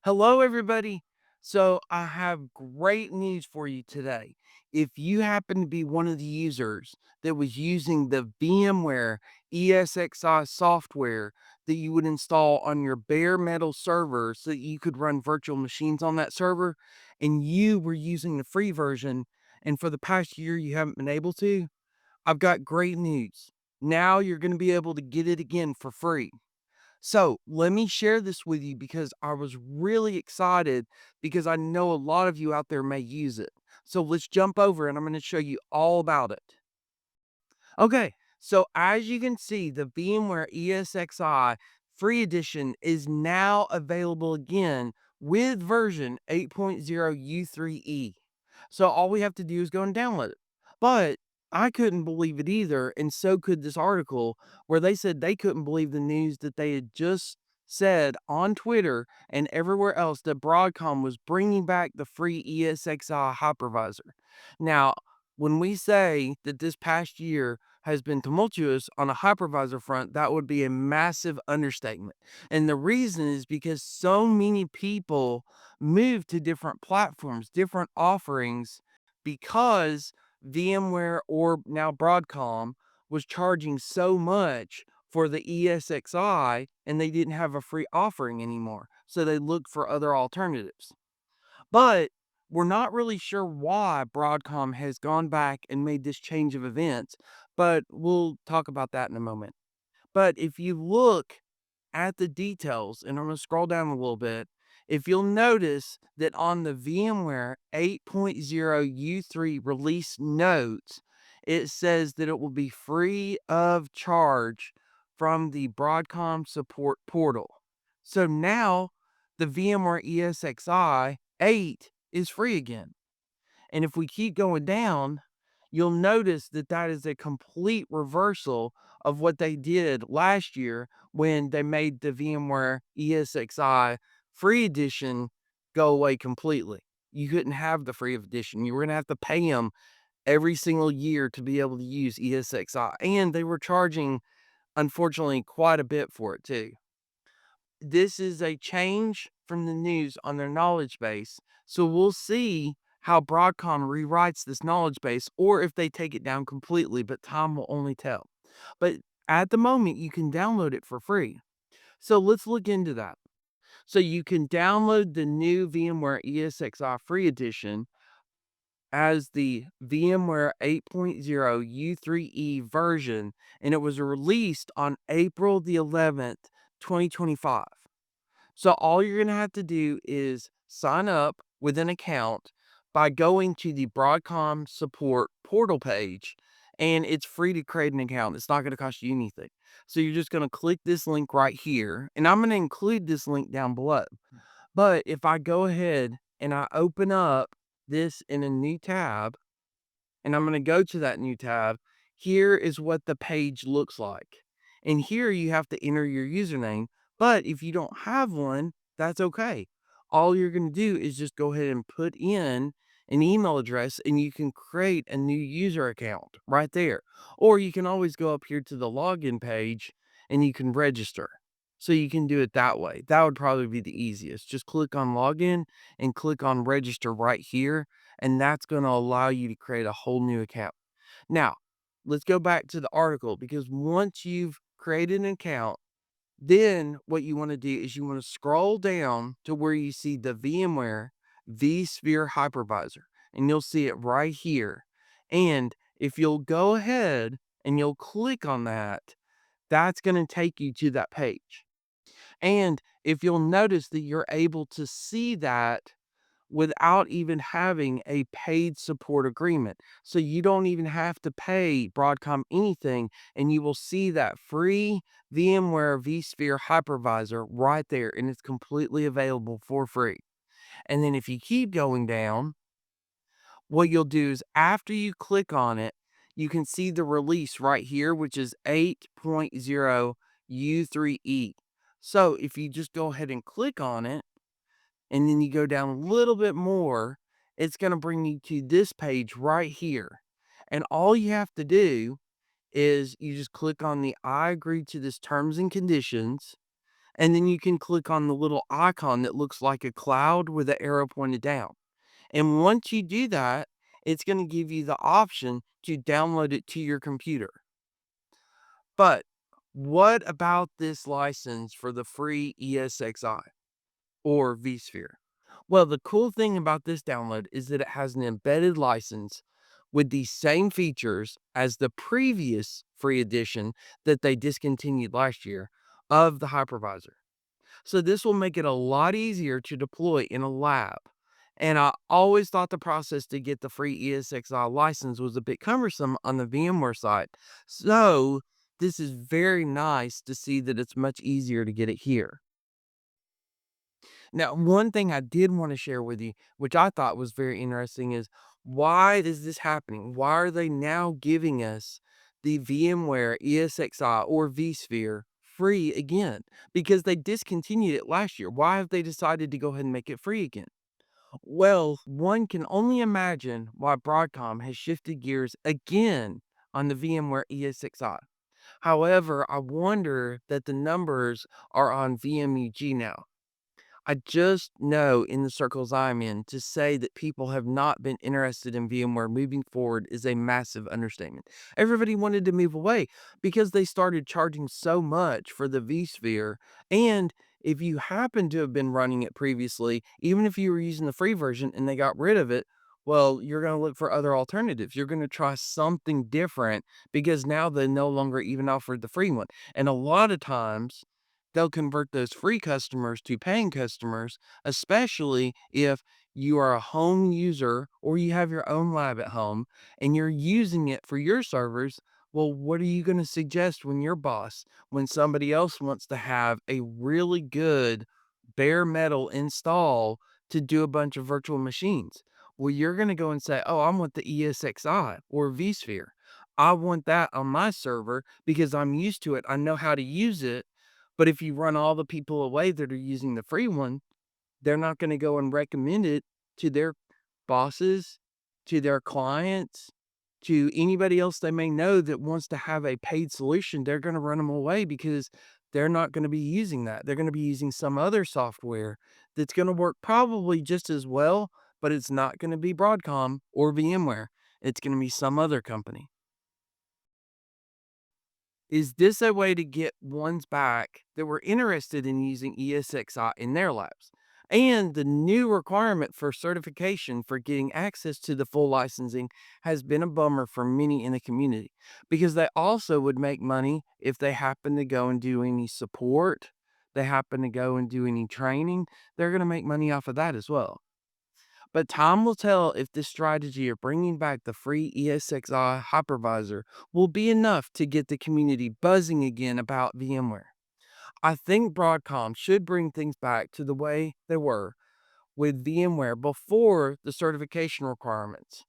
Hello, everybody. So, I have great news for you today. If you happen to be one of the users that was using the VMware ESXi software that you would install on your bare metal server so that you could run virtual machines on that server, and you were using the free version, and for the past year you haven't been able to, I've got great news. Now you're going to be able to get it again for free. So let me share this with you because I was really excited because I know a lot of you out there may use it. So let's jump over and I'm going to show you all about it. Okay, so as you can see, the VMware ESXi free edition is now available again with version 8.0 U3E. So all we have to do is go and download it. But I couldn't believe it either, and so could this article where they said they couldn't believe the news that they had just said on Twitter and everywhere else that Broadcom was bringing back the free ESXi hypervisor. Now, when we say that this past year has been tumultuous on a hypervisor front, that would be a massive understatement. And the reason is because so many people moved to different platforms, different offerings, because VMware or now Broadcom was charging so much for the ESXi and they didn't have a free offering anymore. So they looked for other alternatives. But we're not really sure why Broadcom has gone back and made this change of events, but we'll talk about that in a moment. But if you look at the details, and I'm going to scroll down a little bit, if you'll notice that on the VMware 8.0 U3 release notes, it says that it will be free of charge from the Broadcom support portal. So now the VMware ESXi 8 is free again. And if we keep going down, you'll notice that that is a complete reversal of what they did last year when they made the VMware ESXi free edition go away completely. You couldn't have the free edition. You were going to have to pay them every single year to be able to use ESXi. And they were charging, unfortunately, quite a bit for it too. This is a change from the news on their knowledge base. So we'll see how Broadcom rewrites this knowledge base or if they take it down completely, but time will only tell. But at the moment, you can download it for free. So let's look into that. So you can download the new VMware ESXi free edition as the VMware 8.0 U3E version, and it was released on April the 11th, 2025. So all you're going to have to do is sign up with an account by going to the Broadcom support portal page, and it's free to create an account. It's not going to cost you anything. So you're just going to click this link right here, and I'm going to include this link down below. But if I go ahead and I open up this in a new tab, and I'm going to go to that new tab, here is what the page looks like. And here you have to enter your username. But if you don't have one, that's okay. All you're going to do is just go ahead and put in an email address and you can create a new user account right there. Or you can always go up here to the login page and you can register. So you can do it that way. That would probably be the easiest. Just click on login and click on register right here, and that's going to allow you to create a whole new account. Now, let's go back to the article because once you've created an account, then what you want to do is you want to scroll down to where you see the VMware vSphere Hypervisor, and you'll see it right here. And if you'll go ahead and you'll click on that, that's going to take you to that page. And if you'll notice that you're able to see that without even having a paid support agreement. So you don't even have to pay Broadcom anything, and you will see that free VMware vSphere hypervisor right there, and it's completely available for free. And then if you keep going down, what you'll do is after you click on it, you can see the release right here, which is 8.0 U3E. So if you just go ahead and click on it, and then you go down a little bit more, it's going to bring you to this page right here. And all you have to do is you just click on the I agree to this terms and conditions, And then you can click on the little icon that looks like a cloud with the arrow pointed down. And once you do that, it's going to give you the option to download it to your computer. But what about this license for the free ESXi or vSphere? Well, the cool thing about this download is that it has an embedded license with the same features as the previous free edition that they discontinued last year of the hypervisor. So this will make it a lot easier to deploy in a lab. And I always thought the process to get the free ESXi license was a bit cumbersome on the VMware side. So this is very nice to see that it's much easier to get it here. Now, one thing I did want to share with you, which I thought was very interesting, is why is this happening? Why are they now giving us the VMware ESXi or vSphere free again? Because they discontinued it last year. Why have they decided to go ahead and make it free again? Well, one can only imagine why Broadcom has shifted gears again on the VMware ESXi. However, I wonder that the numbers are on VMUG now. I just know in the circles I'm in to say that people have not been interested in VMware moving forward is a massive understatement. Everybody wanted to move away because they started charging so much for the vSphere. And if you happen to have been running it previously, even if you were using the free version and they got rid of it, well, you're going to look for other alternatives. You're going to try something different because now they no longer even offer the free one. And a lot of times, they'll convert those free customers to paying customers, especially if you are a home user or you have your own lab at home and you're using it for your servers. Well, what are you going to suggest when your boss, when somebody else wants to have a really good bare metal install to do a bunch of virtual machines? Well, you're going to go and say, oh, I want the ESXi or vSphere. I want that on my server because I'm used to it. I know how to use it, but if you run all the people away that are using the free one, they're not gonna go and recommend it to their bosses, to their clients, to anybody else they may know that wants to have a paid solution. They're gonna run them away because they're not gonna be using that. They're gonna be using some other software that's gonna work probably just as well, but it's not gonna be Broadcom or VMware. It's gonna be some other company. Is this a way to get ones back that were interested in using ESXi in their labs? And the new requirement for certification for getting access to the full licensing has been a bummer for many in the community because they also would make money if they happen to go and do any support, they happen to go and do any training, they're going to make money off of that as well. But time will tell if this strategy of bringing back the free ESXi hypervisor will be enough to get the community buzzing again about VMware. I think Broadcom should bring things back to the way they were with VMware before the certification requirements.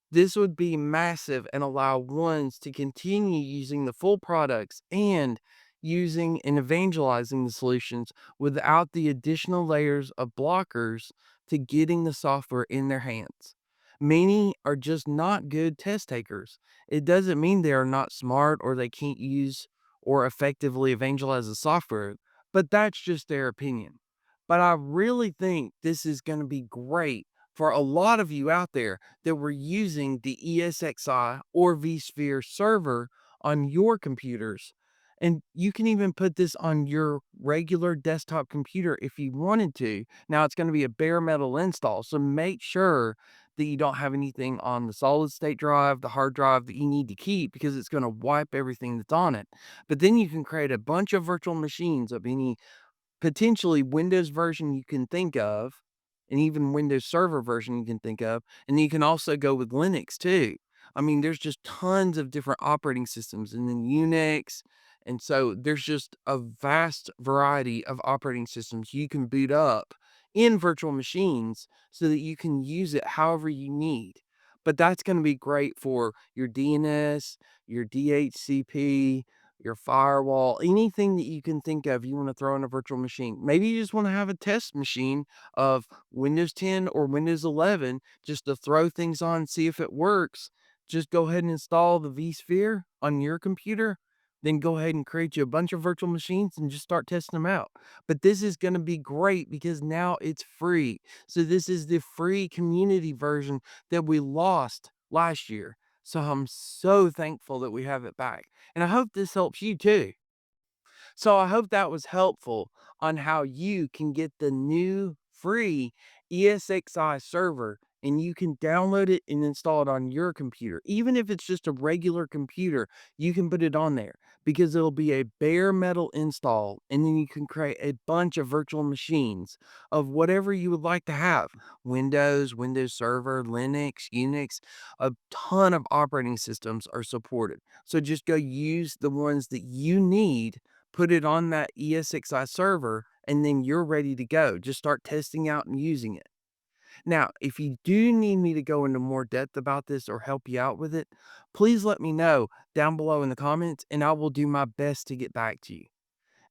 This would be massive and allow ones to continue using the full products and using and evangelizing the solutions without the additional layers of blockers to getting the software in their hands. Many are just not good test takers. It doesn't mean they are not smart or they can't use or effectively evangelize the software, but that's just their opinion. But I really think this is going to be great for a lot of you out there that were using the ESXi or vSphere server on your computers. And you can even put this on your regular desktop computer if you wanted to. Now it's going to be a bare metal install, so make sure that you don't have anything on the solid state drive, the hard drive that you need to keep because it's going to wipe everything that's on it. But then you can create a bunch of virtual machines of any potentially Windows version you can think of, and even Windows Server version you can think of, and you can also go with Linux too. I mean, there's just tons of different operating systems, and then Unix, and so there's just a vast variety of operating systems you can boot up in virtual machines so that you can use it however you need. But that's going to be great for your DNS, your DHCP, your firewall, anything that you can think of you want to throw in a virtual machine. Maybe you just want to have a test machine of Windows 10 or Windows 11 just to throw things on, see if it works. Just go ahead and install the vSphere on your computer. then go ahead and create you a bunch of virtual machines and just start testing them out. But this is going to be great because now it's free. So this is the free community version that we lost last year. So I'm so thankful that we have it back. And I hope this helps you too. So I hope that was helpful on how you can get the new free ESXi server and you can download it and install it on your computer. Even if it's just a regular computer, you can put it on there because it'll be a bare metal install and then you can create a bunch of virtual machines of whatever you would like to have. Windows, Windows Server, Linux, Unix, a ton of operating systems are supported. So just go use the ones that you need, put it on that ESXi server, and then you're ready to go. Just start testing out and using it. Now, if you do need me to go into more depth about this or help you out with it, please let me know down below in the comments and I will do my best to get back to you.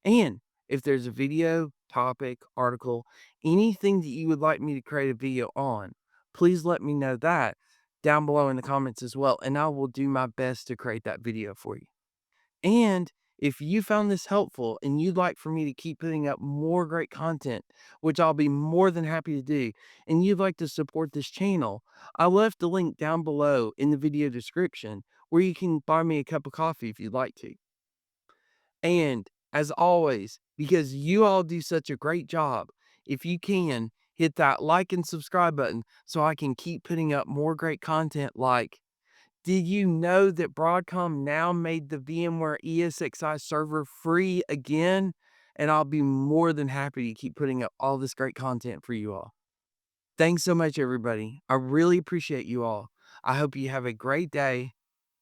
And if there's a video, topic, article, anything that you would like me to create a video on, please let me know that down below in the comments as well, and I will do my best to create that video for you. And if you found this helpful and you'd like for me to keep putting up more great content, which I'll be more than happy to do, and you'd like to support this channel, I left a link down below in the video description where you can buy me a cup of coffee if you'd like to. And as always, because you all do such a great job, if you can, hit that like and subscribe button so I can keep putting up more great content like, did you know that Broadcom now made the VMware ESXi server free again? And I'll be more than happy to keep putting up all this great content for you all. Thanks so much, everybody. I really appreciate you all. I hope you have a great day.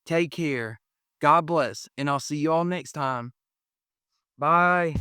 Take care. God bless. And I'll see you all next time. Bye.